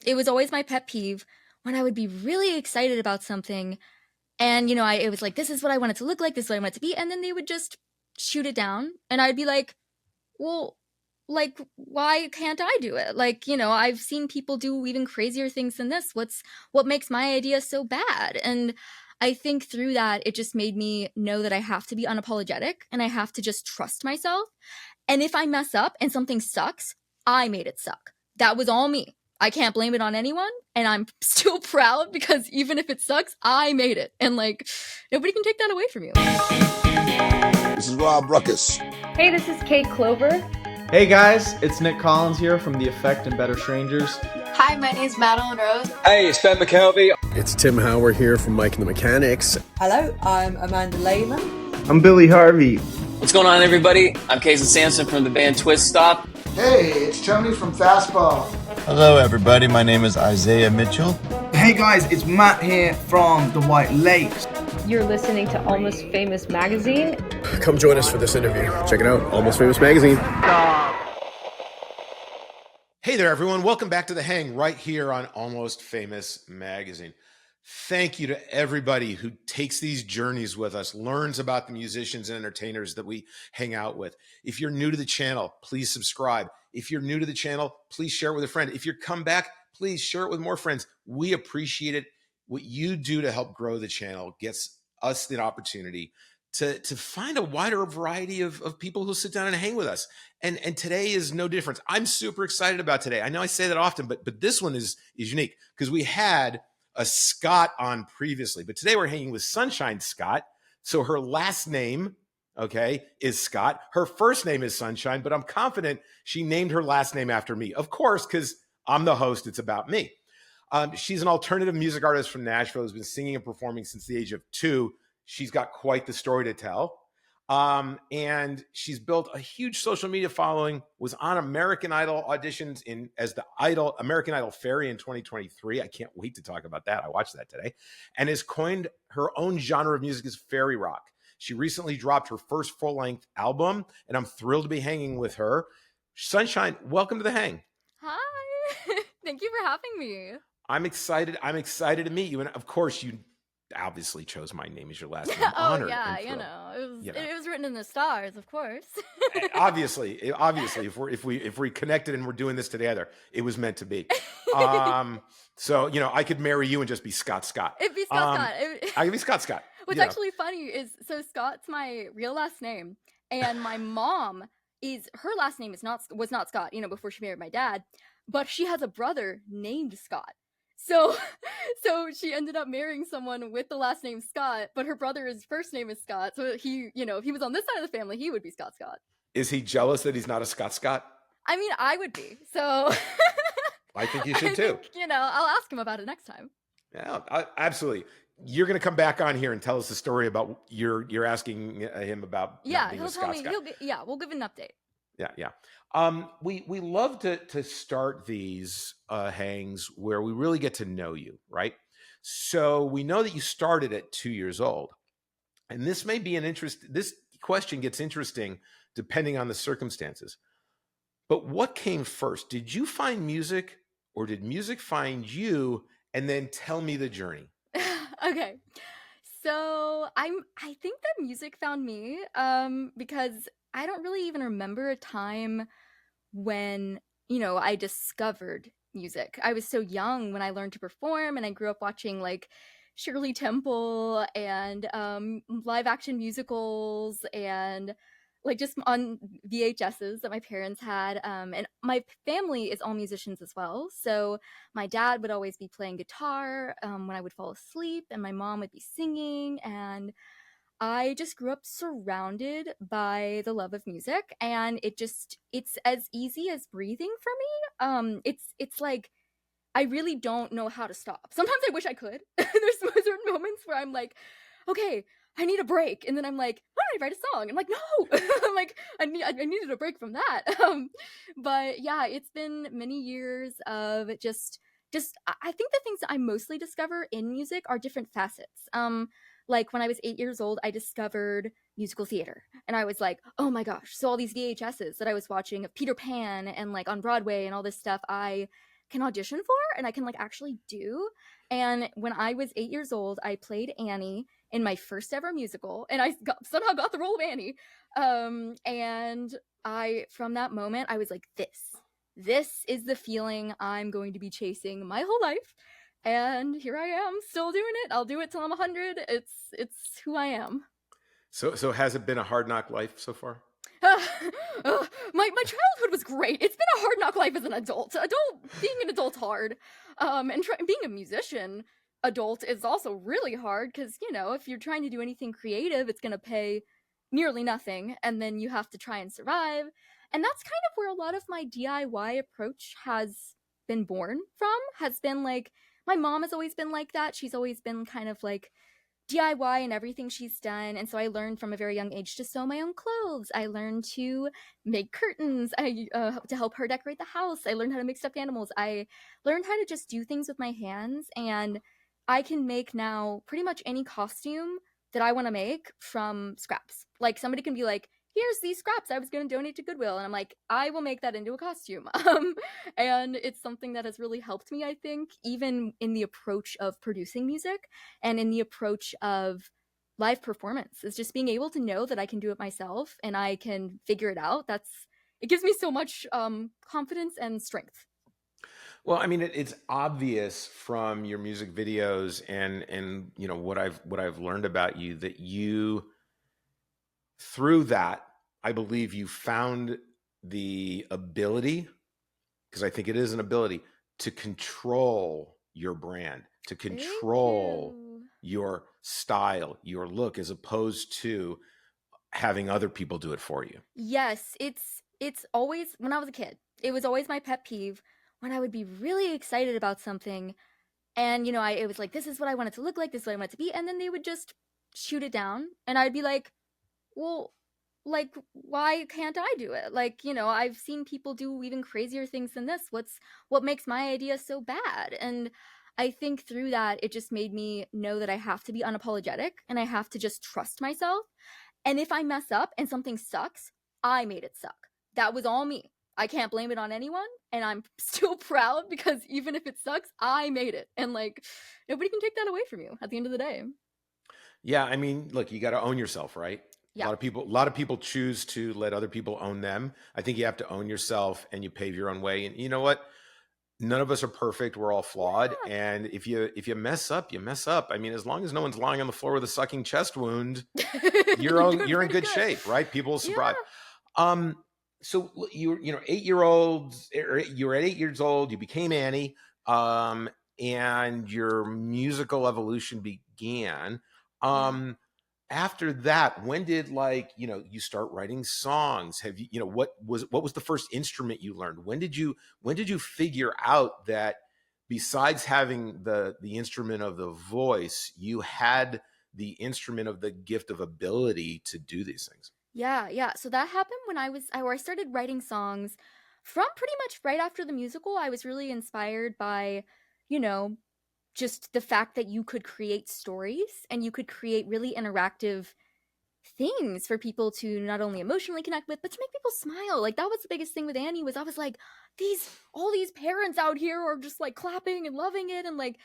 it was always my pet peeve when I would be really excited about something and, it was like, this is what I want it to look like, this is what I want it to be. And then they would just shoot it down. And I'd be like, well, like, why can't I do it? Like, I've seen people do even crazier things than this. What makes my idea so bad? And I think through that, it just made me know that I have to be unapologetic and I have to just trust myself. And if I mess up and something sucks, I made it suck. That was all me. I can't blame it on anyone. And I'm still proud because even if it sucks, I made it. And like, nobody can take that away from you. This is Rob Ruckus. Hey, this is Kate Clover. Hey guys, it's Nick Collins here from The Effect and Better Strangers. Hi, my name is Madeline Rose. Hey, it's Ben McKelvey. It's Tim Howard here from Mike and the Mechanics. Hello, I'm Amanda Lehman. I'm Billy Harvey. What's going on, everybody? I'm Casey Sampson from the band Twist Stop. Hey, it's Tony from Fastball. Hello, everybody. My name is Isaiah Mitchell. Hey, guys, it's Matt here from the White Lakes. You're listening to Almost Famous Magazine. Come join us for this interview. Check it out, Almost Famous Magazine. Hey there, everyone. Welcome back to The Hang right here on Almost Famous Magazine. Thank you to everybody who takes these journeys with us, learns about the musicians and entertainers that we hang out with. If you're new to the channel, please subscribe. If you're new to the channel, please share it with a friend. If you come back, please share it with more friends. We appreciate it. What you do to help grow the channel gets us the opportunity to find a wider variety of people who sit down and hang with us. And today is no different. I'm super excited about today. I know I say that often, but this one is unique because we had a Scott on previously, but today we're hanging with Sunshine Scott. So her last name, okay, is Scott. Her first name is Sunshine, but I'm confident she named her last name after me. Of course, because I'm the host, it's about me. She's an alternative music artist from Nashville who's been singing and performing since the age of 2. She's got quite the story to tell. And she's built a huge social media following, was on American Idol auditions as the American Idol Fairy in 2023. I can't wait to talk about that. I watched that today. And has coined her own genre of music as fairy rock. She recently dropped her first full-length album, and I'm thrilled to be hanging with her. Sunshine, welcome to The Hang. Hi. Thank you for having me. I'm excited. I'm excited to meet you. And of course, you obviously chose my name as your last name. Oh, yeah, it was written in the stars, of course. obviously, if we connected and we're doing this together, it was meant to be. So I could marry you and just be Scott. It'd be Scott. I could be Scott. What's actually funny is Scott's my real last name, and my mom her last name was not Scott. Before she married my dad, but she has a brother named Scott. So she ended up marrying someone with the last name Scott, but her brother's first name is Scott. So he, if he was on this side of the family, he would be Scott. Is he jealous that he's not a Scott? I mean, I would be. So I think you should too. I'll ask him about it next time. Yeah, absolutely. You're going to come back on here and tell us the story about you're asking him about. Yeah, being he'll a tell Scott. me. We'll give an update. Yeah. We love to start these hangs where we really get to know you, right? So we know that you started at 2 years old, and this may be this question gets interesting depending on the circumstances. But what came first? Did you find music, or did music find you? And then tell me the journey. Okay. So I think that music found me because I don't really even remember a time when, I discovered music. I was so young when I learned to perform, and I grew up watching like Shirley Temple and live action musicals and like just on VHSs that my parents had. And my family is all musicians as well. So my dad would always be playing guitar when I would fall asleep, and my mom would be singing, and I just grew up surrounded by the love of music, and it's as easy as breathing for me. It's like I really don't know how to stop. Sometimes I wish I could. There's certain moments where I'm like, okay, I need a break, and then I'm like, why don't I write a song? I'm like, no, I'm like, I needed a break from that. But yeah, it's been many years of just I think the things that I mostly discover in music are different facets. Like when I was 8 years old, I discovered musical theater, and I was like, oh my gosh. So all these VHSs that I was watching of Peter Pan and like on Broadway and all this stuff, I can audition for and I can like actually do. And when I was 8 years old, I played Annie in my first ever musical, and somehow got the role of Annie. And from that moment, I was like, this is the feeling I'm going to be chasing my whole life. And here I am, still doing it. I'll do it till I'm 100. It's who I am. So has it been a hard knock life so far? My childhood was great. It's been a hard knock life as an adult. Being an adult's hard. And being a musician adult is also really hard because, you know, if you're trying to do anything creative, it's going to pay nearly nothing, and then you have to try and survive. And that's kind of where a lot of my DIY approach has been born from, has been like, my mom has always been like that. She's always been kind of like DIY in everything she's done. And so I learned from a very young age to sew my own clothes. I learned to make curtains to help her decorate the house. I learned how to make stuffed animals. I learned how to just do things with my hands. And I can make now pretty much any costume that I want to make from scraps. Like somebody can be like, here's these scraps I was going to donate to Goodwill. And I'm like, I will make that into a costume. And it's something that has really helped me, I think, even in the approach of producing music and in the approach of live performance, is just being able to know that I can do it myself and I can figure it out. It gives me so much confidence and strength. Well, I mean, it's obvious from your music videos and you know what I've learned about you, that you, through that, I believe you found the ability, because I think it is an ability, to control your brand, to control your style, your look, as opposed to having other people do it for you. Yes, it's always, when I was a kid, it was always my pet peeve when I would be really excited about something, and, you know, it was like, this is what I want it to look like, this is what I want it to be, and then they would just shoot it down, and I'd be like, well, like, why can't I do it? Like, you know, I've seen people do even crazier things than this. What makes my idea so bad? And I think through that, it just made me know that I have to be unapologetic and I have to just trust myself. And if I mess up and something sucks, I made it suck. That was all me. I can't blame it on anyone, and I'm still proud because even if it sucks, I made it. And like, nobody can take that away from you at the end of the day. Yeah, I mean, look, you got to own yourself, right? Yeah. A lot of people choose to let other people own them. I think you have to own yourself and you pave your own way. And you know what? None of us are perfect. We're all flawed. Yeah. And if you mess up, you mess up. I mean, as long as no one's lying on the floor with a sucking chest wound, you're in good shape, right? People will survive. Yeah. So you know, 8-year-old, you were at 8 years old, you became Annie, and your musical evolution began. After that, when did, like, you know, you start writing songs? Have you, you know, what was the first instrument you learned? When did you figure out that besides having the instrument of the voice, you had the instrument of the gift of ability to do these things? Yeah. So that happened when I started writing songs from pretty much right after the musical. I was really inspired by, you know, just the fact that you could create stories and you could create really interactive things for people to not only emotionally connect with, but to make people smile. Like, that was the biggest thing with Annie, was I was like, all these parents out here are just like clapping and loving it, and like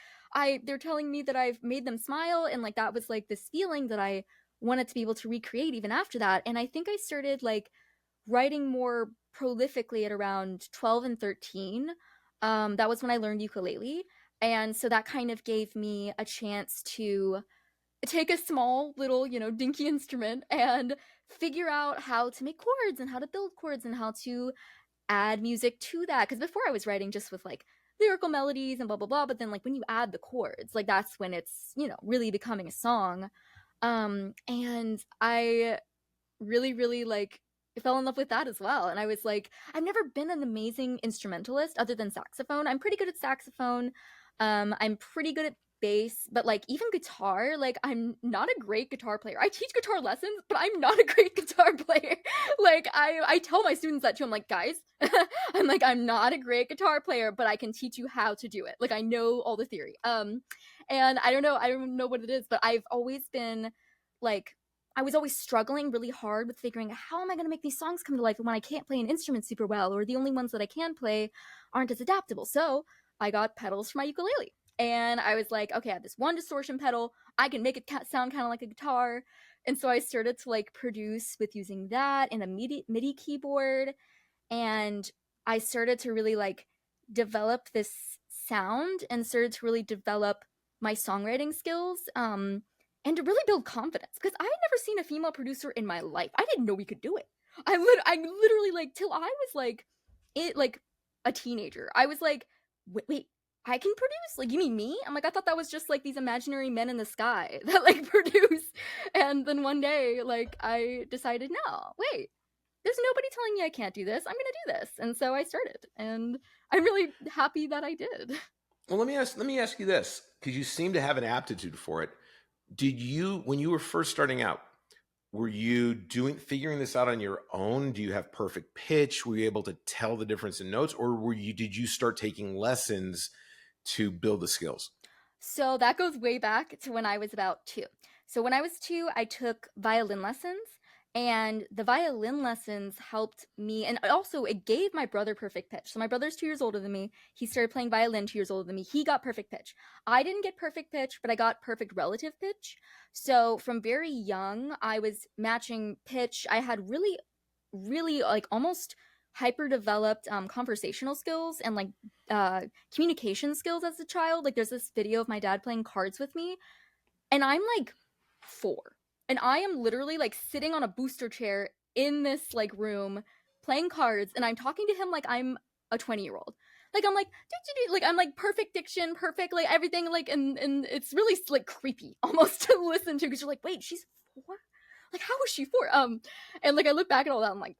they're telling me that I've made them smile, and like that was like this feeling that I wanted to be able to recreate even after that. And I think I started like writing more prolifically at around 12 and 13. That was when I learned ukulele. And so that kind of gave me a chance to take a small little, you know, dinky instrument and figure out how to make chords and how to build chords and how to add music to that. Because before I was writing just with like lyrical melodies and blah, blah, blah. But then like when you add the chords, like that's when it's, you know, really becoming a song. And I really, really like fell in love with that as well. And I was like, I've never been an amazing instrumentalist other than saxophone. I'm pretty good at saxophone. I'm pretty good at bass, but like even guitar, like I'm not a great guitar player. I teach guitar lessons, but I'm not a great guitar player. Like I tell my students that too. I'm like, guys, I'm not a great guitar player, but I can teach you how to do it. Like, I know all the theory. And I don't know what it is, but I've always been like I was always struggling really hard with figuring out how am I going to make these songs come to life when I can't play an instrument super well, or the only ones that I can play aren't as adaptable. So I got pedals for my ukulele. And I was like, okay, I have this one distortion pedal. I can make it sound kind of like a guitar. And so I started to like produce with using that and a MIDI keyboard. And I started to really like develop this sound and started to really develop my songwriting skills. And to really build confidence, because I had never seen a female producer in my life. I didn't know we could do it. I literally like till I was like a teenager. I was like, wait, I can produce? Like, you mean me? I'm like, I thought that was just like these imaginary men in the sky that like produce. And then one day, like, I decided, no, wait, there's nobody telling me I can't do this. I'm gonna do this. And so I started, and I'm really happy that I did. Well, let me ask you this, because you seem to have an aptitude for it. Did you, when you were first starting out, were you figuring this out on your own? Do you have perfect pitch? Were you able to tell the difference in notes, or did you start taking lessons to build the skills? So that goes way back to when I was about 2. So when I was 2, I took violin lessons, and the violin lessons helped me, and also it gave my brother perfect pitch. So my brother's 2 years older than me. He started playing violin 2 years older than me. He got perfect pitch. I didn't get perfect pitch, but I got perfect relative pitch. So from very young, I was matching pitch. I had really, really like almost hyper developed conversational skills and like communication skills as a child. Like there's this video of my dad playing cards with me, and I'm like 4, and I am literally like sitting on a booster chair in this like room playing cards, and I'm talking to him like I'm a 20-year-old. Like I'm like like I'm like perfect diction, perfect like everything, like and it's really like creepy almost to listen to, because you're like, wait, she's 4? Like how was she 4? And like I look back at all that, I'm like,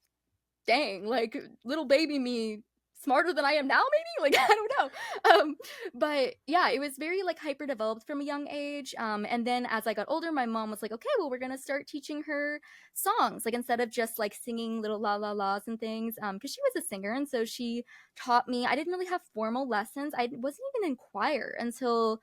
dang, like little baby me, smarter than I am now, maybe? Like, I don't know. But yeah, it was very like hyper developed from a young age. And then as I got older, my mom was like, okay, well, we're gonna start teaching her songs, like instead of just like singing little la la la's and things. Because she was a singer, and so she taught me. I didn't really have formal lessons. I wasn't even in choir until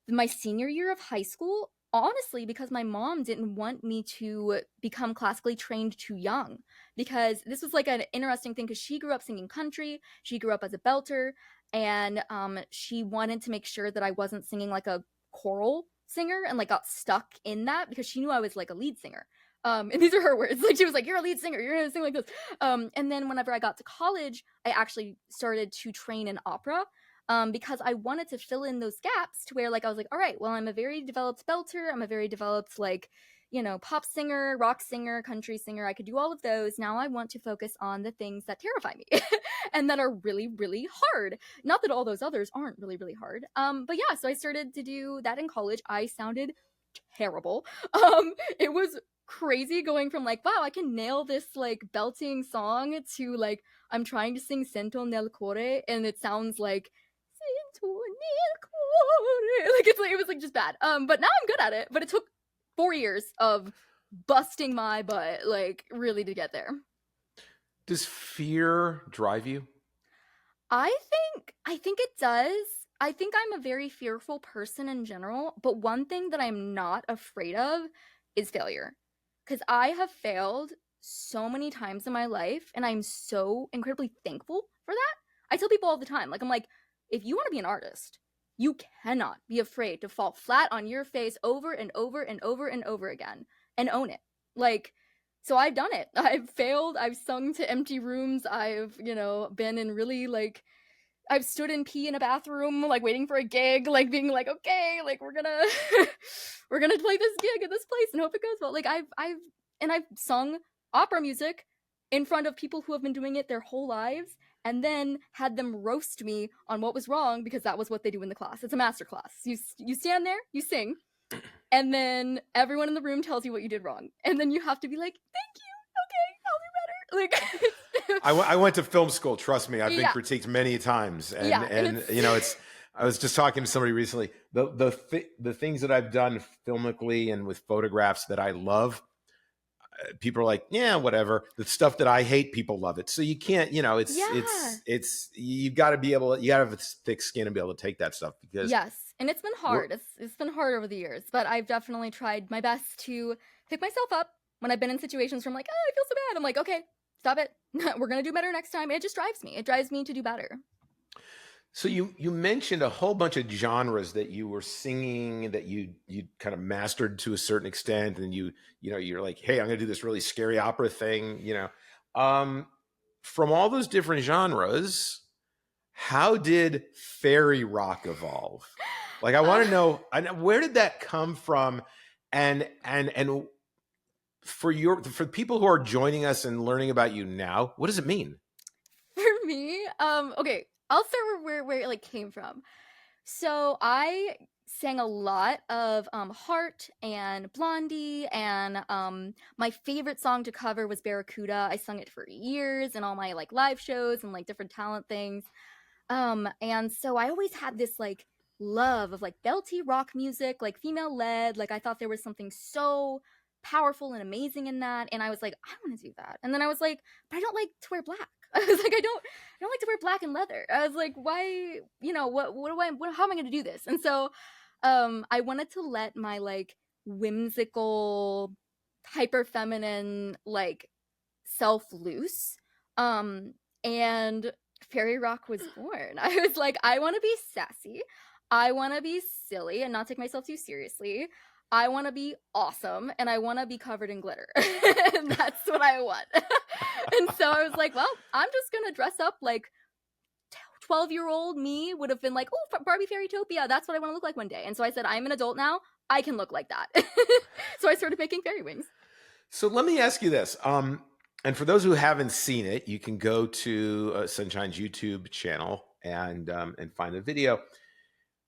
my senior year of high school, honestly, because my mom didn't want me to become classically trained too young. Because this was like an interesting thing, because she grew up singing country, she grew up as a belter, and she wanted to make sure that I wasn't singing like a choral singer and like got stuck in that, because she knew I was like a lead singer. And these are her words. Like she was like, "You're a lead singer. You're gonna sing like this." And then whenever I got to college, I actually started to train in opera, because I wanted to fill in those gaps to where like I was like, all right, well, I'm a very developed belter, I'm a very developed like, you know, pop singer, rock singer, country singer. I could do all of those. Now I want to focus on the things that terrify me and that are really, really hard. Not that all those others aren't really, really hard. But yeah, so I started to do that in college. I sounded terrible. It was crazy going from like, wow, I can nail this like belting song, to like I'm trying to sing Sento nel cuore and it sounds like like it was like just bad. But now I'm good at it. But it took 4 years of busting my butt, like really to get there. Does fear drive you? I think it does. I think I'm a very fearful person in general, but one thing that I'm not afraid of is failure. Because I have failed so many times in my life, and I'm so incredibly thankful for that. I tell people all the time, like I'm like, if you want to be an artist, you cannot be afraid to fall flat on your face over and over and over and over again and own it. Like, so I've done it. I've failed. I've sung to empty rooms. I've, you know, been in really like, I've stood in pee in a bathroom, like waiting for a gig, like being like, okay, like we're gonna, we're gonna play this gig at this place and hope it goes well. Like I've sung opera music in front of people who have been doing it their whole lives, and then had them roast me on what was wrong, because that was what they do in the class. It's a master class. You stand there, you sing, and then everyone in the room tells you what you did wrong, and then you have to be like, thank you, okay, I'll do better. Like I went to film school. Trust me, I've been critiqued many times, and you know, I was just talking to somebody recently. The things that I've done filmically and with photographs that I love, people are like, yeah, whatever. The stuff that I hate, people love it. So you can't, you know, it's you've got to be able to, you got to have a thick skin and be able to take that stuff, because yes, and it's been hard. It's been hard over the years, but I've definitely tried my best to pick myself up when I've been in situations where I'm like, oh, I feel so bad. I'm like, okay, stop it. We're going to do better next time. It just drives me. It drives me to do better. So you mentioned a whole bunch of genres that you were singing that you kind of mastered to a certain extent, and you're like, hey, I'm going to do this really scary opera thing. From all those different genres, how did fairy rock evolve? Like, I want to know, where did that come from, and for people who are joining us and learning about you now, what does it mean? For me, okay, I'll start where it like came from. So I sang a lot of Heart and Blondie, and my favorite song to cover was Barracuda. I sung it for years in all my like live shows and like different talent things. And so I always had this like love of like belty rock music, like female led. Like I thought there was something so powerful and amazing in that, and I was like, I want to do that. And then I was like, but I don't like to wear black. I was like, I don't like to wear black and leather. I was like, why, how am I going to do this? And so I wanted to let my like whimsical, hyper feminine like self loose. And fairy rock was born. I was like, I want to be sassy. I want to be silly and not take myself too seriously. I want to be awesome, and I want to be covered in glitter. And that's what I want. And so I was like, well, I'm just going to dress up like 12-year-old me would have been like, oh, Barbie Fairytopia. That's what I want to look like one day. And so I said, I'm an adult now. I can look like that. So I started making fairy wings. So let me ask you this. And for those who haven't seen it, you can go to Sunshine's YouTube channel and find the video.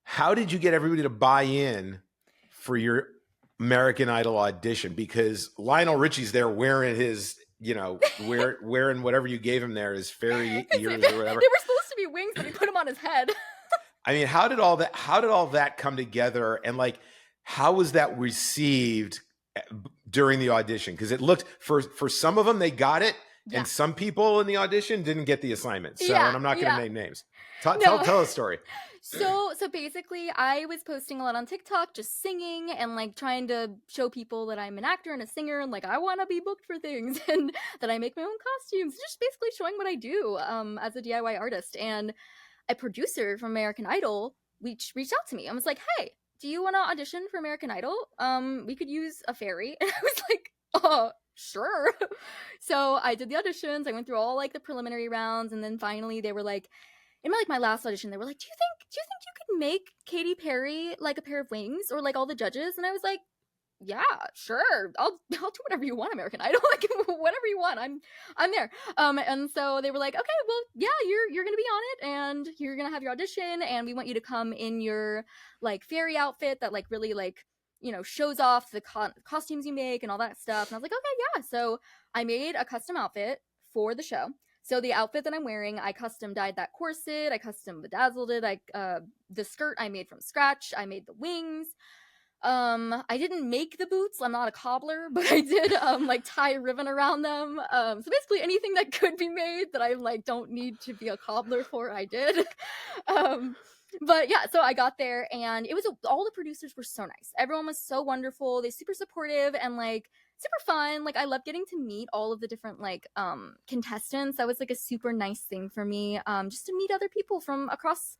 How did you get everybody to buy in for your American Idol audition? Because Lionel Richie's there wearing his, wearing whatever you gave him there, his fairy ears or whatever. They were supposed to be wings, but he put them on his head. I mean, how did all that come together? And like, how was that received during the audition? Because it looked, for some of them, they got it. Yeah. And some people in the audition didn't get the assignment. So, and I'm not going to name names. Tell a story. So basically, I was posting a lot on TikTok, just singing and like trying to show people that I'm an actor and a singer, and like I want to be booked for things, and that I make my own costumes. Just basically showing what I do as a DIY artist. And a producer from American Idol reached out to me. I was like, hey, do you want to audition for American Idol? We could use a fairy. And I was like, oh, sure. So I did the auditions. I went through all like the preliminary rounds, and then finally they were like, in my last audition, they were like, do you think you could make Katy Perry like a pair of wings, or like all the judges? And I was like, yeah, sure. I'll do whatever you want, American Idol. Like whatever you want. I'm there. And so they were like, okay, well, yeah, you're gonna be on it, and you're gonna have your audition, and we want you to come in your like fairy outfit that like really like, shows off the costumes you make and all that stuff. And I was like, okay, yeah. So I made a custom outfit for the show. So the outfit that I'm wearing, I custom dyed that corset. I custom bedazzled it. The skirt I made from scratch. I made the wings. I didn't make the boots. I'm not a cobbler, but I did like tie a ribbon around them. So basically anything that could be made that I like don't need to be a cobbler for, I did. But yeah, so I got there, and it was all the producers were so nice. Everyone was so wonderful. They super supportive and like super fun. Like I love getting to meet all of the different like contestants. That was like a super nice thing for me, just to meet other people from across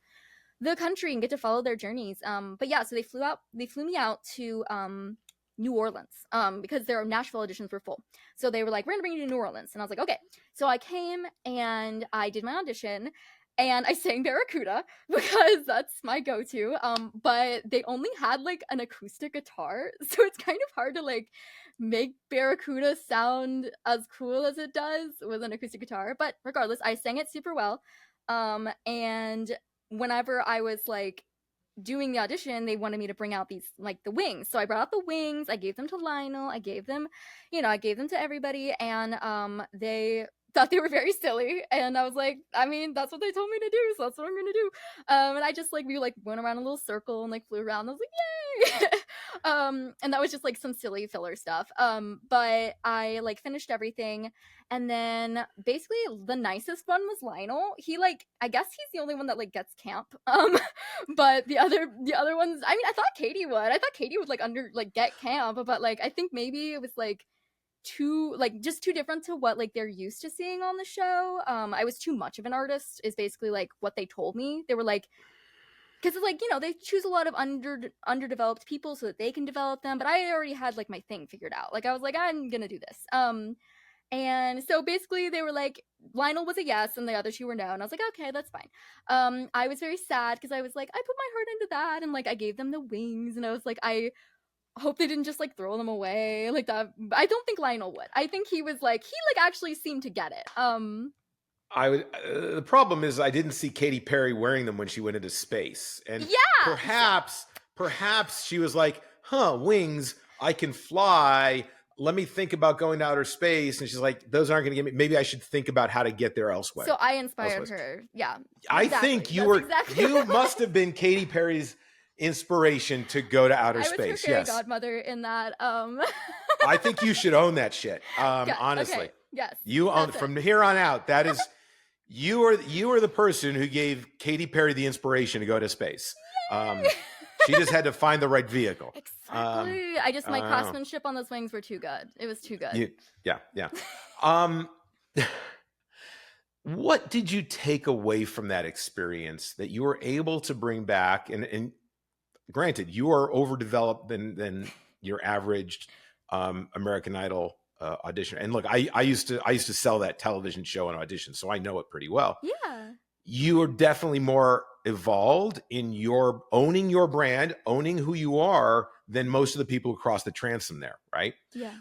the country and get to follow their journeys. But yeah, so they flew me out to New Orleans because their Nashville auditions were full. So they were like, we're gonna bring you to New Orleans. And I was like, okay. So I came and I did my audition, and I sang Barracuda because that's my go-to. But they only had like an acoustic guitar, so it's kind of hard to like make Barracuda sound as cool as it does with an acoustic guitar. But regardless, I sang it super well. And whenever I was like doing the audition, they wanted me to bring out these like the wings. So I brought out the wings. I gave them to Lionel. I gave them to everybody, and they thought they were very silly, and I was like, I mean, that's what they told me to do, so that's what I'm gonna do. And I just like we like went around a little circle and like flew around. I was like, And that was just like some silly filler stuff. But I like finished everything, and then basically the nicest one was Lionel. He like, I guess he's the only one that like gets camp. But the other ones, I mean, I thought Katie would. I thought Katie would like get camp, but like I think maybe it was like just too different to what like they're used to seeing on the show. I was too much of an artist is basically like what they told me. They were like, because it's like, you know, they choose a lot of underdeveloped people so that they can develop them, but I already had like my thing figured out. Like I was like, I'm gonna do this. And so basically they were like, Lionel was a yes and the other two were no, and I was like, okay, that's fine. I was very sad because I was like, I put my heart into that, and like I gave them the wings, and I was like, I hope they didn't just like throw them away like that. I don't think Lionel would. I think he was like, he like actually seemed to get it. I would. The problem is I didn't see Katy Perry wearing them when she went into space, and yeah, perhaps she was like, "Huh, wings? I can fly. Let me think about going to outer space." And she's like, "Those aren't going to get me. Maybe I should think about how to get there elsewhere." So I inspired her. Yeah, I think you you must have been Katy Perry's inspiration to go to outer space. I was her fairy godmother in that. I think you should own that shit. Honestly, okay. Yes, you own from here on out. That is. You are the person who gave Katy Perry the inspiration to go to space. She just had to find the right vehicle. Exactly. My craftsmanship on those wings were too good. It was too good. Yeah. What did you take away from that experience that you were able to bring back? And granted, you are overdeveloped than your average American Idol audition. And look, I used to sell that television show and audition, so I know it pretty well. Yeah. You are definitely more evolved in your owning your brand, owning who you are than most of the people who cross the transom there, right? Yeah.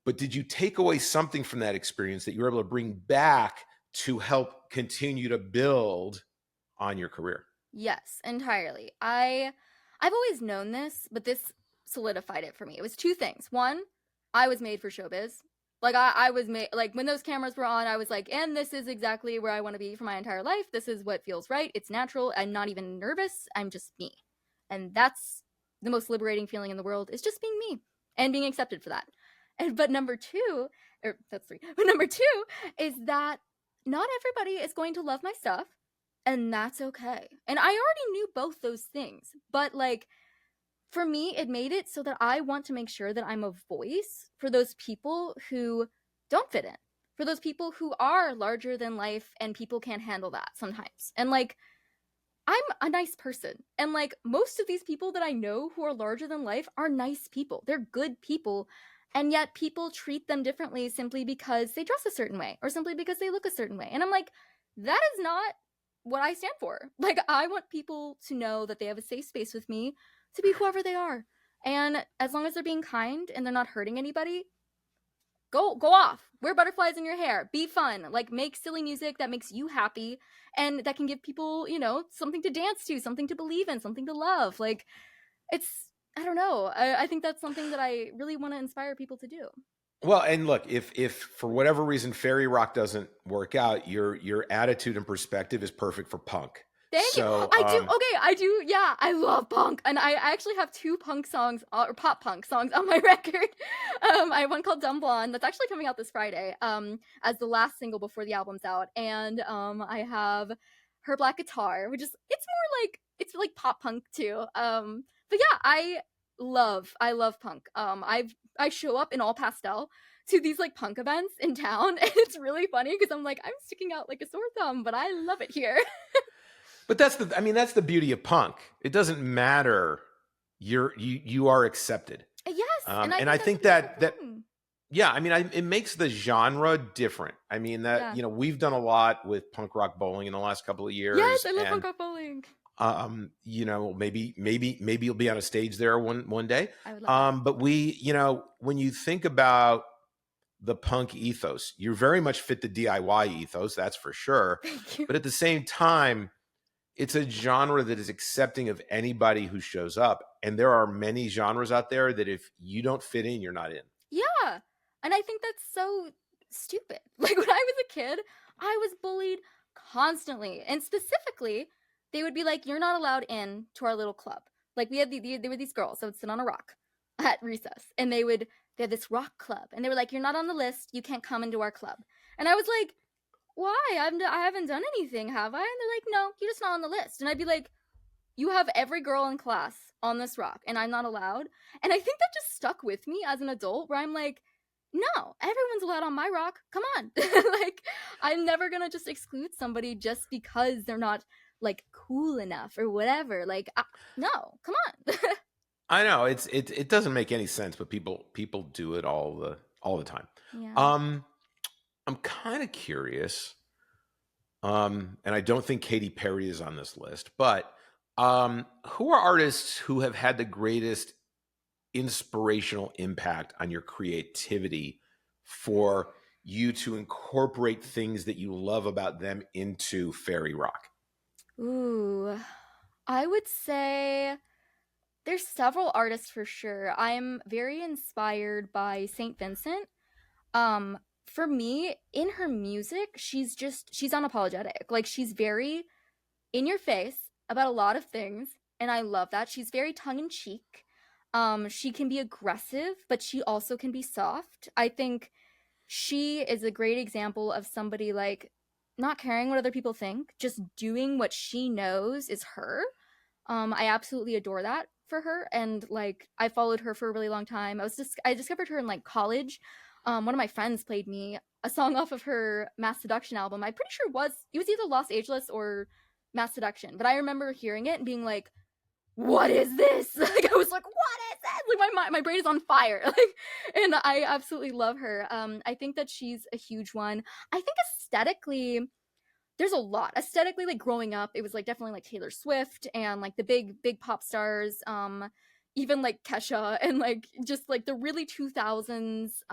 But did you take away something from that experience that you were able to bring back to help continue to build on your career? Yes, entirely. I've always known this, but this solidified it for me. It was two things. One, I was made for showbiz. Like I was made, like when those cameras were on, I was like, and this is exactly where I want to be for my entire life. This is what feels right. It's natural. I'm not even nervous. I'm just me. And that's the most liberating feeling in the world, is just being me and being accepted for that. But number two, or that's three, but number two is that not everybody is going to love my stuff, and that's okay. And I already knew both those things, but like, for me, it made it so that I want to make sure that I'm a voice for those people who don't fit in, for those people who are larger than life, and people can't handle that sometimes. And like, I'm a nice person, and like most of these people that I know who are larger than life are nice people. They're good people, and yet people treat them differently simply because they dress a certain way or simply because they look a certain way. And I'm like, that is not what I stand for. Like, I want people to know that they have a safe space with me to be whoever they are. And as long as they're being kind and they're not hurting anybody, go off. Wear butterflies in your hair. Be fun. Like, make silly music that makes you happy and that can give people, you know, something to dance to, something to believe in, something to love. Like, it's, I don't know. I think that's something that I really want to inspire people to do. Well, and look, if for whatever reason fairy rock doesn't work out, your attitude and perspective is perfect for punk. Thank you. I do. Yeah, I love punk, and I actually have two punk songs or pop punk songs on my record. I have one called "Dumb Blonde" that's actually coming out this Friday, as the last single before the album's out, and I have "Her Black Guitar," which is it's like pop punk too. But yeah, I love punk. I show up in all pastel to these like punk events in town, and it's really funny because I'm like, I'm sticking out like a sore thumb, but I love it here. But that's the beauty of punk. It doesn't matter. You are accepted. Yes, and I think that yeah, I mean, it makes the genre different. I mean that, you know, we've done a lot with punk rock bowling in the last couple of years. Yes, I love punk rock bowling. You know, maybe you'll be on a stage there one day. I would love but we, you know, when you think about the punk ethos, you very much fit the DIY ethos, that's for sure. Thank you. But at the same time, it's a genre that is accepting of anybody who shows up. And there are many genres out there that if you don't fit in, you're not in. Yeah. And I think that's so stupid. Like, when I was a kid, I was bullied constantly. And specifically, they would be like, you're not allowed in to our little club. Like there were these girls that would sit on a rock at recess, and they had this rock club, and they were like, "You're not on the list. You can't come into our club." And I was like, "Why? I haven't done anything, have I?" And they're like, "No, you're just not on the list." And I'd be like, "You have every girl in class on this rock, and I'm not allowed." And I think that just stuck with me as an adult, where I'm like, no, everyone's allowed on my rock. Come on. Like, I'm never gonna just exclude somebody just because they're not like cool enough or whatever. Like, no, come on. I know it doesn't make any sense, but people do it all the time. Yeah. I'm kind of curious, and I don't think Katy Perry is on this list, but who are artists who have had the greatest inspirational impact on your creativity for you to incorporate things that you love about them into fairy rock? Ooh, I would say there's several artists for sure. I'm very inspired by Saint Vincent. For me, in her music, she's unapologetic. Like, she's very in your face about a lot of things, and I love that. She's very tongue in cheek. She can be aggressive, but she also can be soft. I think she is a great example of somebody like not caring what other people think, just doing what she knows is her. I absolutely adore that for her, and like I followed her for a really long time. I discovered her in like college. One of my friends played me a song off of her Mass Seduction album. I'm pretty sure it was either Los Angeles or Mass Seduction, but I remember hearing it and being like, "What is this?" Like, I was like, "What is this?" Like, my brain is on fire. Like, and I absolutely love her. I think that she's a huge one. I think aesthetically, there's a lot. Aesthetically, like growing up, it was like definitely like Taylor Swift and like the big pop stars, even like Kesha, and like just like the really 2000s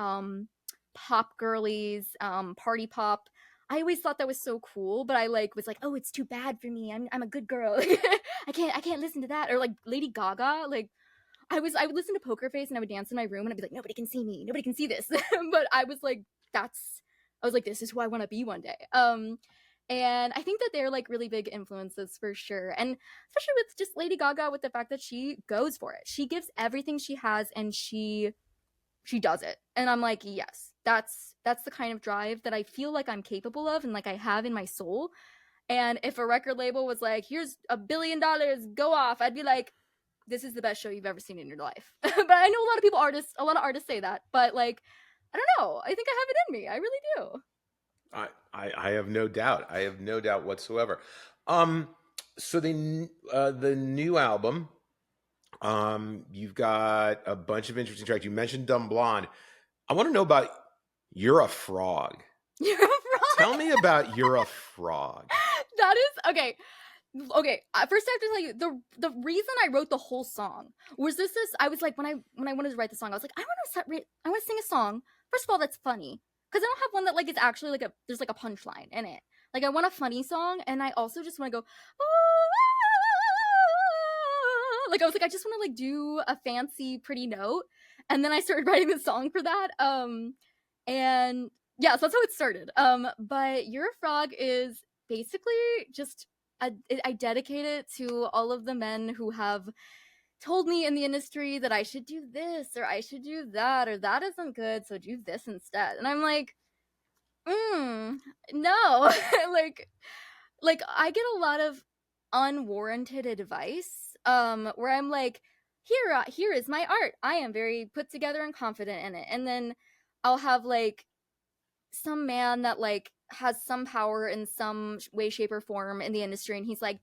pop girlies, party pop. I always thought that was so cool, but I like was like, "Oh, it's too bad for me. I'm a good girl. I can't listen to that." Or like Lady Gaga, like I would listen to Poker Face and I would dance in my room and I'd be like, "Nobody can see me. Nobody can see this." But I was like, "This is who I want to be one day." And I think that they're like really big influences for sure. And especially with just Lady Gaga, with the fact that she goes for it. She gives everything she has, and she does it. And I'm like, yes, that's the kind of drive that I feel like I'm capable of and like I have in my soul. And if a record label was like, "Here's $1 billion, go off," I'd be like, "This is the best show you've ever seen in your life." But I know a lot of artists say that, but like, I don't know. I think I have it in me. I really do. I have no doubt. I have no doubt whatsoever. So the new album, you've got a bunch of interesting tracks. You mentioned Dumb Blonde. I want to know about You're a Frog. You're a frog. Tell me about You're a Frog. That is okay. Okay, first I have to tell you the reason I wrote the whole song was this. I was like, when I wanted to write the song, I was like, I want to sing a song. First of all, that's funny, because I don't have one that like is actually like there's like a punchline in it. Like, I want a funny song, and I also just want to go, like, I was like, I just want to like do a fancy pretty note, and then I started writing the song for that. And yeah, so that's how it started. But You're a Frog is basically just I dedicate it to all of the men who have told me in the industry that I should do this or I should do that, or that isn't good, so do this instead. And I'm like, no. like I get a lot of unwarranted advice where I'm like, here is my art. I am very put together and confident in it. And then I'll have like some man that like has some power in some way, shape, or form in the industry, and he's like,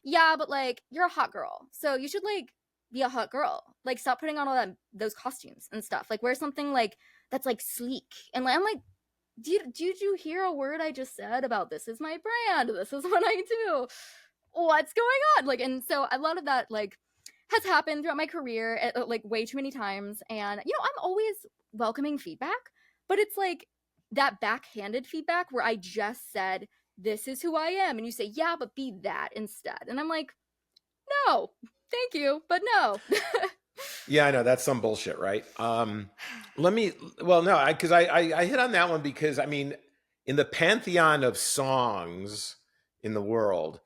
"Yeah, but like, you're a hot girl, so you should like be a hot girl. Like, stop putting on all those costumes and stuff. Like, wear something like that's like sleek." And like, I'm like, did you hear a word I just said about this is my brand? This is what I do. What's going on? Like, and so a lot of that like has happened throughout my career, like way too many times. And I'm always welcoming feedback, but it's like that backhanded feedback where I just said, "This is who I am," and you say, "Yeah, but be that instead." And I'm like, no, thank you, but no. Yeah, I know that's some bullshit, right? No, because I hit on that one because I mean, in the pantheon of songs in the world,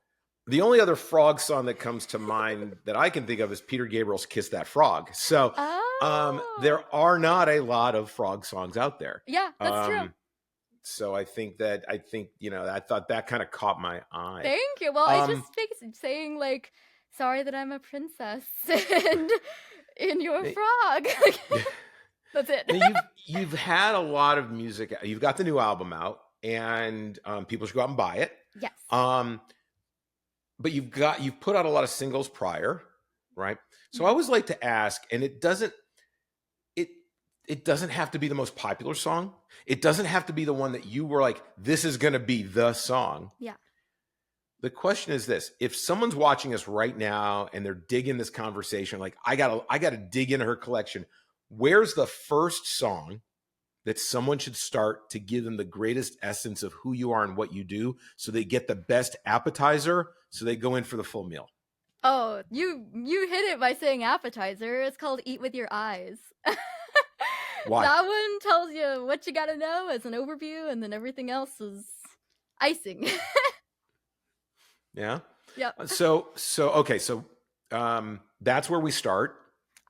The only other frog song that comes to mind that I can think of is Peter Gabriel's "Kiss That Frog." So there are not a lot of frog songs out there. Yeah, that's true. So I think I thought that kind of caught my eye. Thank you. Well, it's just saying like, sorry that I'm a princess and you're a frog. That's it. You've had a lot of music. You've got the new album out, and people should go out and buy it. Yes. But you've put out a lot of singles prior, right? So I always like to ask, and it doesn't have to be the most popular song. It doesn't have to be the one that you were like, this is going to be the song. Yeah. The question is this: if someone's watching us right now and they're digging this conversation, like I gotta dig into her collection, where's the first song that someone should start to give them the greatest essence of who you are and what you do, so they get the best appetizer, so they go in for the full meal? Oh, you hit it by saying appetizer. It's called Eat With Your Eyes. Why? That one tells you what you gotta know as an overview, and then everything else is icing. Yeah. Yep. So that's where we start.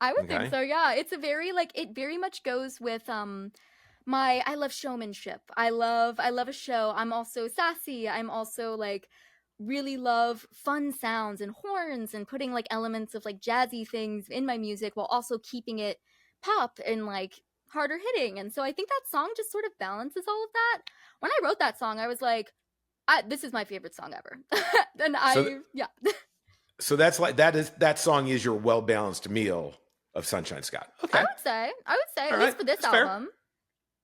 I would think so. Yeah, it's a very it very much goes with I love showmanship. I love a show. I'm also sassy. I'm also really love fun sounds and horns and putting elements of jazzy things in my music while also keeping it pop and harder hitting. And so I think that song just sort of balances all of that. When I wrote that song, I was like, this is my favorite song ever. Yeah. So that song is your well-balanced meal of Sunshine Scott. Okay. I would say All at least for this album. Fair.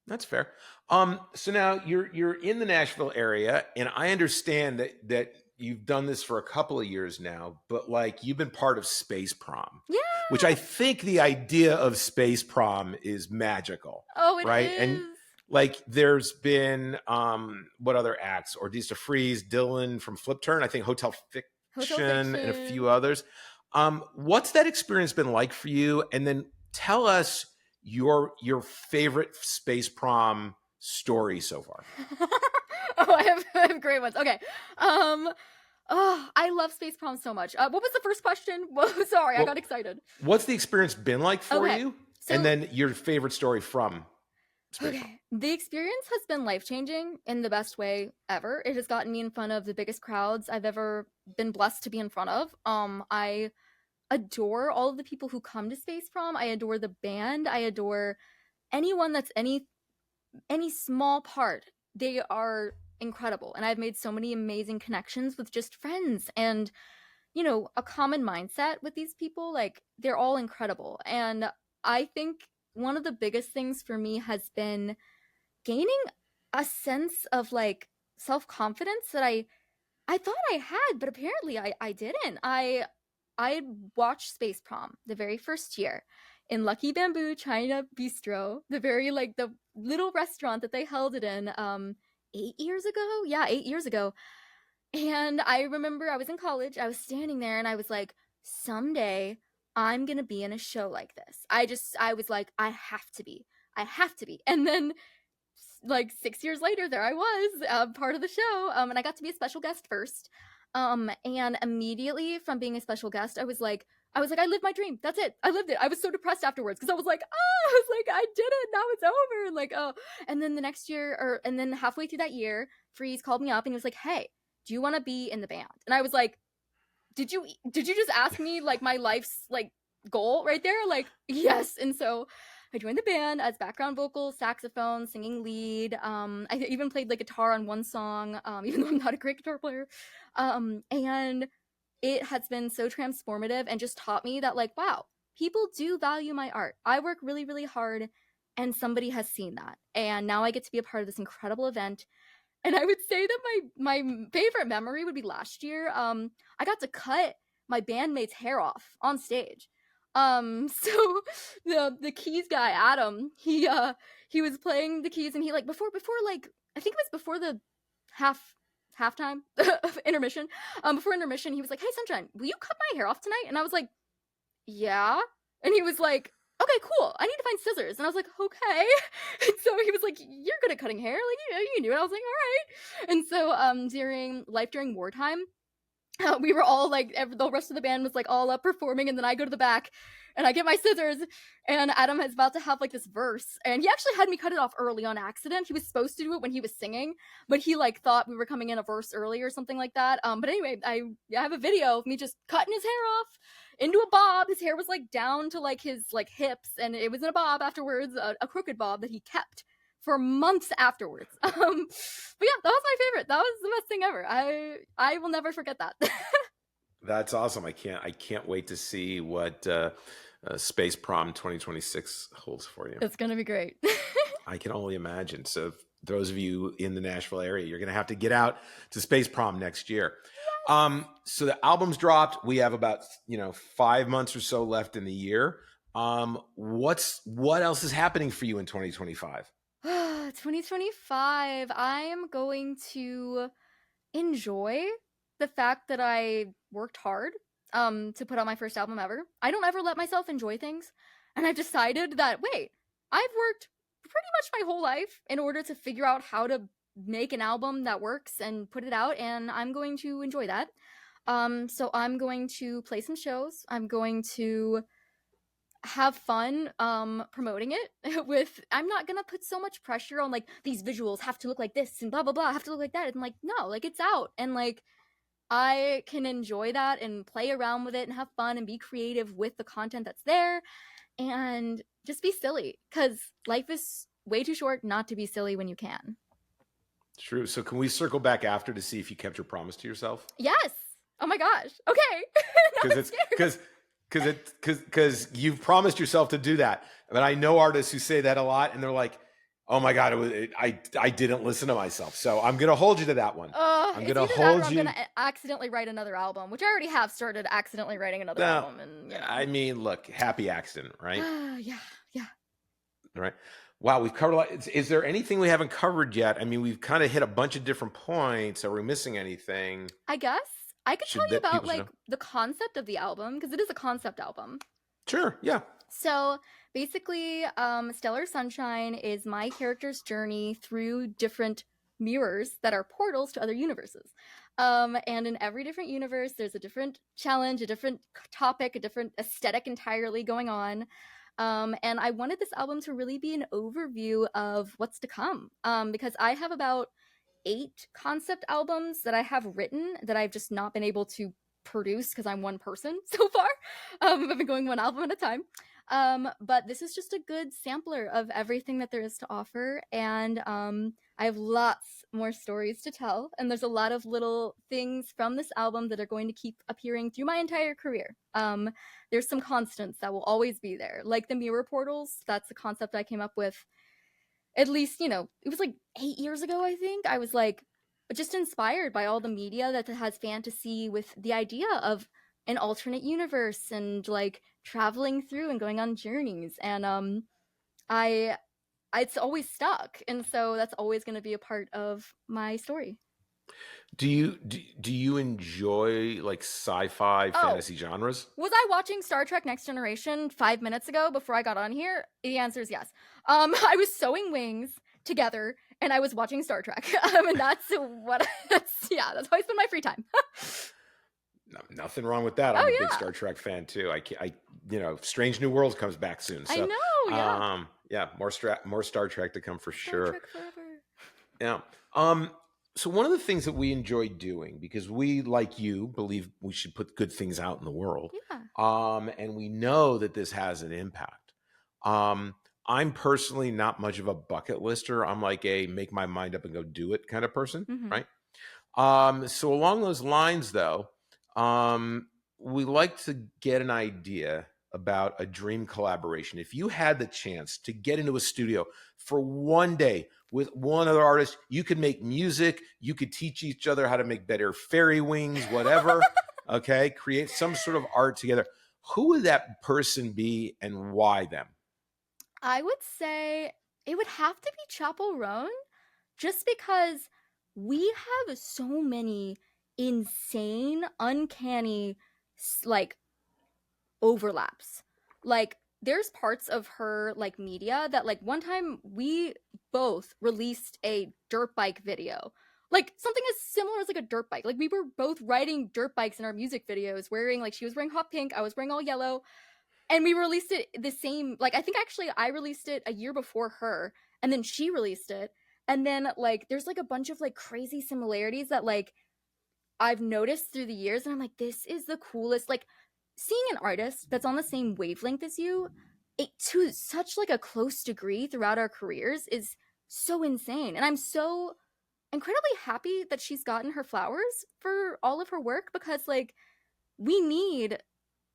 That's fair. So now you're in the Nashville area, and I understand that you've done this for a couple of years now, but you've been part of Space Prom. Yeah. Which I think the idea of Space Prom is magical. Oh, it right? is. And there's been what other acts? Ordista Freeze, Dylan from Flip Turn, I think Hotel Fiction, and a few others. What's that experience been like for you? And then tell us your favorite Space Prom story so far. Oh, I have great ones. Okay. I love Space Prom so much. What was the first question? Sorry, I got excited. What's the experience been like for you? So, and then your favorite story from Space Prom. The experience has been life-changing in the best way ever. It has gotten me in front of the biggest crowds I've ever been blessed to be in front of. I adore all of the people who come to Space Prom. I adore the band. I adore anyone that's any small part. They are incredible, and I've made so many amazing connections with just friends and a common mindset with these people. They're all incredible, and I think one of the biggest things for me has been gaining a sense of self-confidence that I thought I had, but apparently I didn't. I watched Space Prom the very first year in Lucky Bamboo China Bistro, the very the little restaurant that they held it in 8 years ago. Yeah, 8 years ago. And I remember I was in college. I was standing there and I was like, someday I'm going to be in a show like this. I was like, I have to be. And then 6 years later, there I was, part of the show. And I got to be a special guest first. And immediately from being a special guest, I was like, I lived my dream. That's it. I lived it. I was so depressed afterwards because I was like, I did it. Now it's over. And then the next year, and then halfway through that year, Freeze called me up and he was like, hey, do you want to be in the band? And I was like, did you just ask me my life's goal right there? Yes. And so I joined the band as background vocals, saxophone, singing lead. I even played guitar on one song, even though I'm not a great guitar player. And it has been so transformative and just taught me that wow, people do value my art. I work really, really hard and somebody has seen that. And now I get to be a part of this incredible event. And I would say that my favorite memory would be last year. I got to cut my bandmate's hair off on stage. So the keys guy, Adam, he was playing the keys and he before I think it was before the halftime of intermission. Before intermission, he was like, hey Sunshine, will you cut my hair off tonight? And I was like, yeah. And he was like, okay, cool. I need to find scissors. And I was like, okay. And so he was like, you're good at cutting hair. You can do it. I was like, all right. And so during wartime, we were all like, the rest of the band was like all up performing, and then I go to the back and I get my scissors, and Adam is about to have like this verse, and he actually had me cut it off early on accident. He was supposed to do it when he was singing, but he like thought we were coming in a verse early or something like that. But anyway, I have a video of me just cutting his hair off into a bob. His hair was like down to like his like hips, and it was in a bob afterwards, a crooked bob that he kept for months afterwards. But yeah, that was my favorite. That was the best thing ever. I will never forget that. That's awesome. I can't wait to see what Space Prom 2026 holds for you. It's gonna be great. I can only imagine. So those of you in the Nashville area, you're gonna have to get out to Space Prom next year. So the album's dropped. We have about 5 months or so left in the year. What else is happening for you in 2025? 2025, I am going to enjoy the fact that I worked hard to put out my first album ever. I don't ever let myself enjoy things, and I've decided that, wait, I've worked pretty much my whole life in order to figure out how to make an album that works and put it out, and I'm going to enjoy that. So I'm going to play some shows. I'm going to have fun promoting it with, I'm not gonna put so much pressure on like these visuals have to look like this and blah blah blah have to look like that, and like, no, like, it's out, and like I can enjoy that and play around with it and have fun and be creative with the content that's there, and just be silly, because life is way too short not to be silly when you can. True. So can we circle back after to see if you kept your promise to yourself? Yes. Oh my gosh. Okay. Because you've promised yourself to do that. But I know artists who say that a lot, and they're like, "Oh my God, I didn't listen to myself." So I'm gonna hold you to that one. I'm gonna hold you. I'm gonna accidentally write another album, which I already have started accidentally writing another album. And I mean, look, happy accident, right? Yeah. All right. Wow, we've covered a lot. Is there anything we haven't covered yet? I mean, we've kind of hit a bunch of different points. Are we missing anything? I guess I could tell you about like the concept of the album, because it is a concept album. Sure, yeah. So basically, Stellar Sunshine is my character's journey through different mirrors that are portals to other universes. And in every different universe, there's a different challenge, a different topic, a different aesthetic entirely going on. And I wanted this album to really be an overview of what's to come, because I have about 8 concept albums that I have written that I've just not been able to produce because I'm one person so far. I've been going one album at a time. But this is just a good sampler of everything that there is to offer, and I have lots more stories to tell, and there's a lot of little things from this album that are going to keep appearing through my entire career. There's some constants that will always be there, like the mirror portals. That's a concept I came up with at least, it was like 8 years ago, I think. I was like just inspired by all the media that has fantasy with the idea of an alternate universe and like traveling through and going on journeys, and it's always stuck, and so that's always going to be a part of my story. Do you enjoy like sci-fi fantasy genres? Was I watching Star Trek Next Generation 5 minutes ago before I got on here? The answer is yes. I was sewing wings together and I was watching Star Trek. And that's that's how I spend my free time. No, nothing wrong with that. I'm a big Star Trek fan too. I Strange New Worlds comes back soon. So, I know. Yeah. More Star Trek to come for sure. Star Trek forever. Yeah. So one of the things that we enjoy doing, because we, like you, believe we should put good things out in the world. Yeah. And we know that this has an impact. I'm personally not much of a bucket lister. I'm like a make my mind up and go do it kind of person, right? So along those lines, though, we like to get an idea about a dream collaboration. If you had the chance to get into a studio for one day with one other artist, you could make music, you could teach each other how to make better fairy wings, whatever, okay? Create some sort of art together. Who would that person be and why them? I would say it would have to be Chappell Roan, just because we have so many insane, uncanny, like, overlaps. Like, there's parts of her like media that like one time we both released a dirt bike video like something as similar as like a dirt bike. Like we were both riding dirt bikes in our music videos, wearing like she was wearing hot pink, I was wearing all yellow, and we released it the same. Like I think actually I released it a year before her, and then she released it, and then like there's like a bunch of like crazy similarities that like I've noticed through the years, and I'm like, this is the coolest. Like seeing an artist that's on the same wavelength as you, it to such like a close degree throughout our careers is so insane, and I'm so incredibly happy that she's gotten her flowers for all of her work, because like we need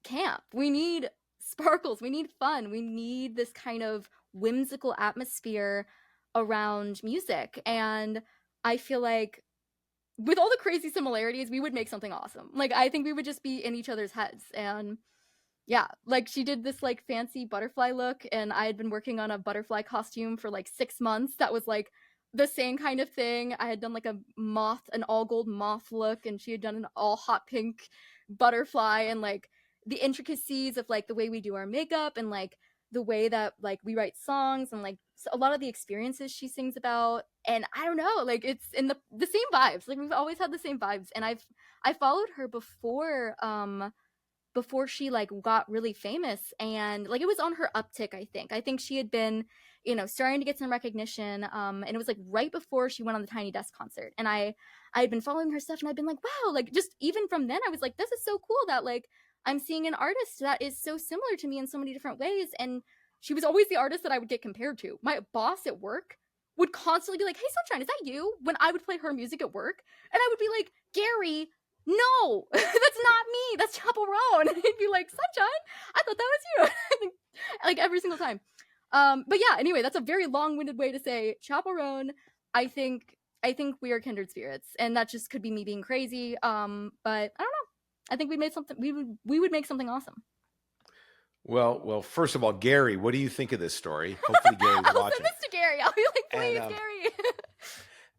camp, we need sparkles, we need fun, we need this kind of whimsical atmosphere around music. And I feel like with all the crazy similarities, we would make something awesome. Like I think we would just be in each other's heads. And yeah, like she did this like fancy butterfly look, and I had been working on a butterfly costume for like 6 months that was like the same kind of thing. I had done like an all gold moth look, and she had done an all hot pink butterfly, and like the intricacies of like the way we do our makeup, and like the way that like we write songs, and like a lot of the experiences she sings about. And I don't know, like it's in the same vibes. Like we've always had the same vibes, and I followed her before she like got really famous, and like it was on her uptick. I think she had been, starting to get some recognition, and it was like right before she went on the Tiny Desk concert, and I had been following her stuff, and I'd been like, wow, like just even from then I was like, this is so cool that like I'm seeing an artist that is so similar to me in so many different ways. And she was always the artist that I would get compared to. My boss at work would constantly be like, hey Sunshine, is that you, when I would play her music at work, and I would be like, Gary, no, that's not me. That's Chaperone. And he'd be like, Sunshine, I thought that was you. Like every single time. But yeah, anyway, that's a very long-winded way to say Chaperone. I think we are kindred spirits, and that just could be me being crazy. But I don't know. I think we would make something awesome. Well, first of all, Gary, what do you think of this story? Hopefully Gary's I'll watching. send this to Gary. I'll be like, please, Gary.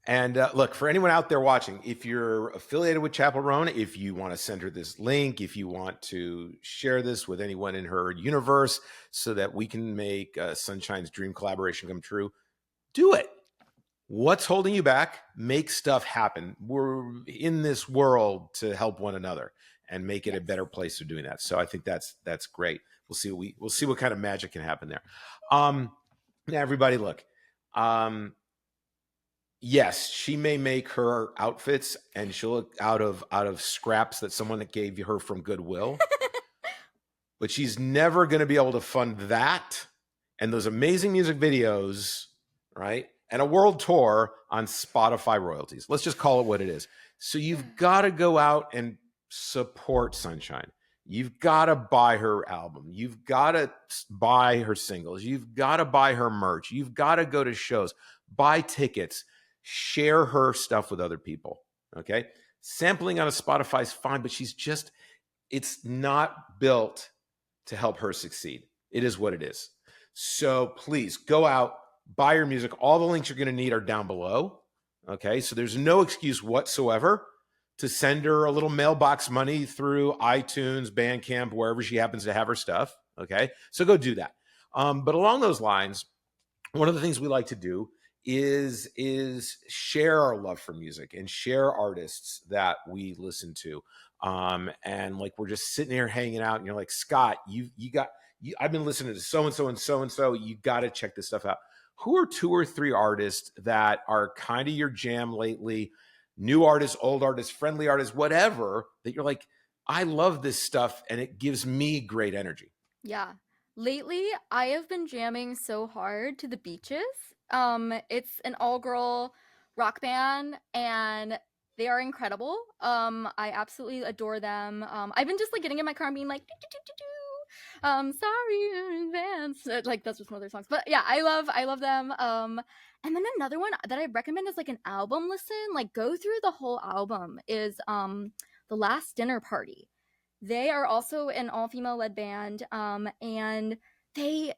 And look, for anyone out there watching, if you're affiliated with Chaperone, if you want to send her this link, if you want to share this with anyone in her universe so that we can make Sunshine's dream collaboration come true, do it. What's holding you back? Make stuff happen. We're in this world to help one another and make it a better place for doing that. So I think that's great. We'll see what kind of magic can happen there. Now everybody, look. Yes, she may make her outfits, and she'll look out of scraps that someone gave her from Goodwill. But she's never going to be able to fund that and those amazing music videos, right? And a world tour on Spotify royalties. Let's just call it what it is. So you've got to go out and support Sunshine. You've got to buy her album. You've got to buy her singles. You've got to buy her merch. You've got to go to shows, buy tickets, share her stuff with other people. Okay. Sampling on a Spotify is fine, but it's not built to help her succeed. It is what it is. So please go out, buy her music. All the links you're going to need are down below. Okay. So there's no excuse whatsoever to send her a little mailbox money through iTunes, Bandcamp, wherever she happens to have her stuff. Okay. So go do that. But along those lines, one of the things we like to do is share our love for music and share artists that we listen to. And like, we're just sitting here hanging out, and you're like, Scott, I've been listening to so-and-so and so-and-so. You got to check this stuff out. Who are 2 or 3 artists that are kind of your jam lately? New artists, old artists, friendly artists, whatever, that you're like, I love this stuff and it gives me great energy. Yeah. Lately, I have been jamming so hard to The Beaches. It's an all-girl rock band, and they are incredible. I absolutely adore them. I've been just like getting in my car and being like, sorry in advance. Like that's just one of their songs. But yeah, I love them. And then another one that I recommend is like an album listen. Like go through the whole album is The Last Dinner Party. They are also an all-female led band, and they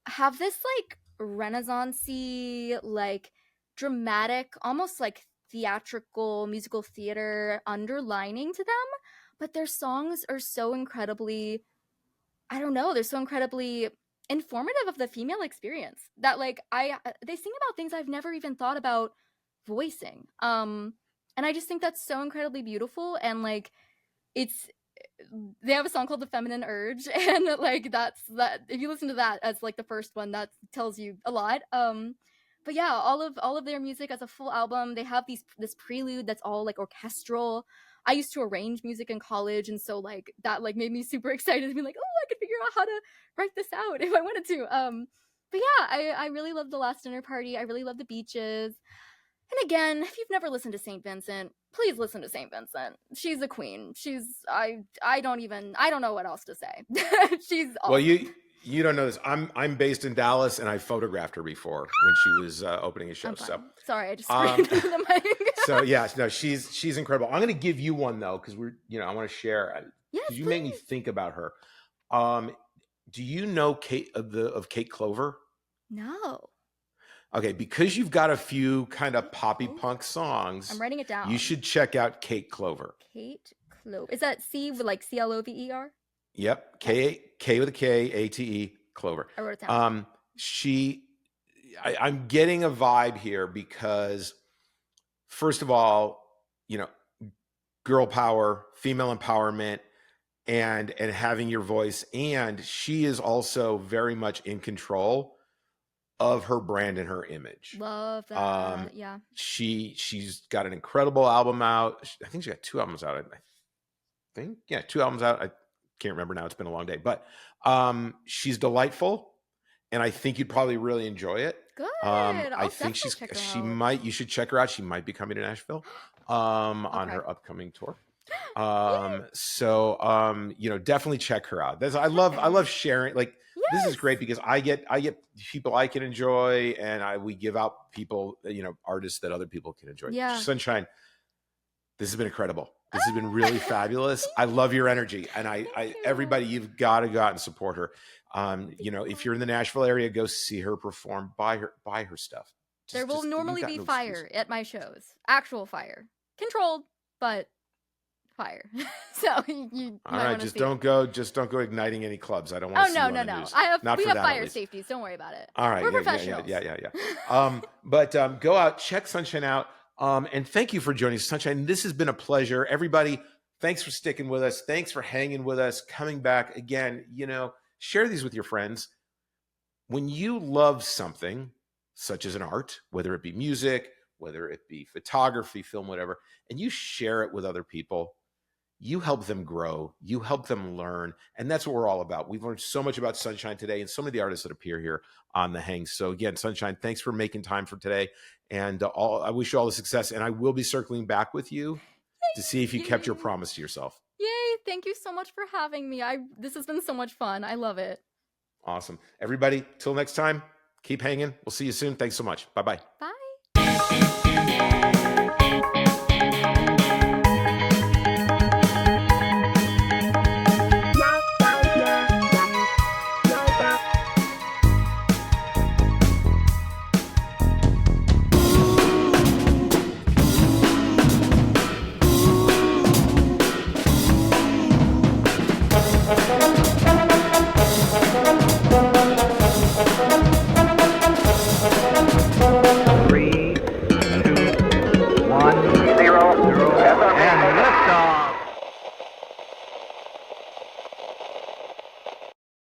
have this like renaissance-y, like dramatic, almost like theatrical musical theater underlining to them, but their songs are so incredibly, I don't know, they're so incredibly informative of the female experience that like they sing about things I've never even thought about voicing. And I just think that's so incredibly beautiful. And like, it's, they have a song called The Feminine Urge. And like, that's that, if you listen to that as like the first one, that tells you a lot. But yeah, all of their music as a full album, they have this prelude that's all like orchestral. I used to arrange music in college, and so like that like made me super excited to be like, oh, I could figure out how to write this out if I wanted to. But yeah, I really love The Last Dinner Party. I really love The Beaches. And again, if you've never listened to St. Vincent, please listen to St. Vincent. She's a queen. I don't know what else to say. She's awesome. Well, you don't know this. I'm based in Dallas, and I photographed her before when she was opening a show. So sorry, I just screamed into the mic. So yeah, no, she's incredible. I'm going to give you one though, because I want to share. Yes, you make me think about her. Do you know Kate of Kate Clover? No. Okay, because you've got a few kind of poppy punk songs. I'm writing it down. You should check out Kate Clover. Kate Clover. Is that C with like CLOVER? Yep. K with a K, ATE, Clover. I wrote it down. I'm getting a vibe here because, first of all, girl power, female empowerment, and having your voice. And she is also very much in control of her brand and her image. Love that. Yeah. She's got an incredible album out. I think she got 2 albums out. I think, yeah, 2 albums out. I can't remember now. It's been a long day, but she's delightful, and I think you'd probably really enjoy it. Good. I think you should check her out. She might be coming to Nashville on her upcoming tour. So definitely check her out. I love sharing. Like, this is great because I get people I can enjoy, and we give out people, artists that other people can enjoy. Yeah. Sunshine, this has been incredible. This has been really fabulous. I love your energy, and everybody, you've got to go out and support her. If you're in the Nashville area, go see her perform. Buy her stuff. There will normally be fire at my shows. Actual fire, controlled, but fire. So you all right, just don't go igniting any clubs. I don't want to see you on the news. We have fire safeties. Don't worry about it. All right, we're professionals. Yeah. But go out, check Sunshine out. And thank you for joining us, Sunshine. This has been a pleasure. Everybody, thanks for sticking with us. Thanks for hanging with us, coming back again. Share these with your friends. When you love something, such as an art, whether it be music, whether it be photography, film, whatever, and you share it with other people, you help them grow, you help them learn. And that's what we're all about. We've learned so much about Sunshine today and so many of the artists that appear here on The Hang. So again, Sunshine, thanks for making time for today. And I wish you all the success. And I will be circling back with you to see if you kept your promise to yourself. Yay. Thank you so much for having me. This has been so much fun. I love it. Awesome. Everybody, till next time, keep hanging. We'll see you soon. Thanks so much. Bye-bye. Bye.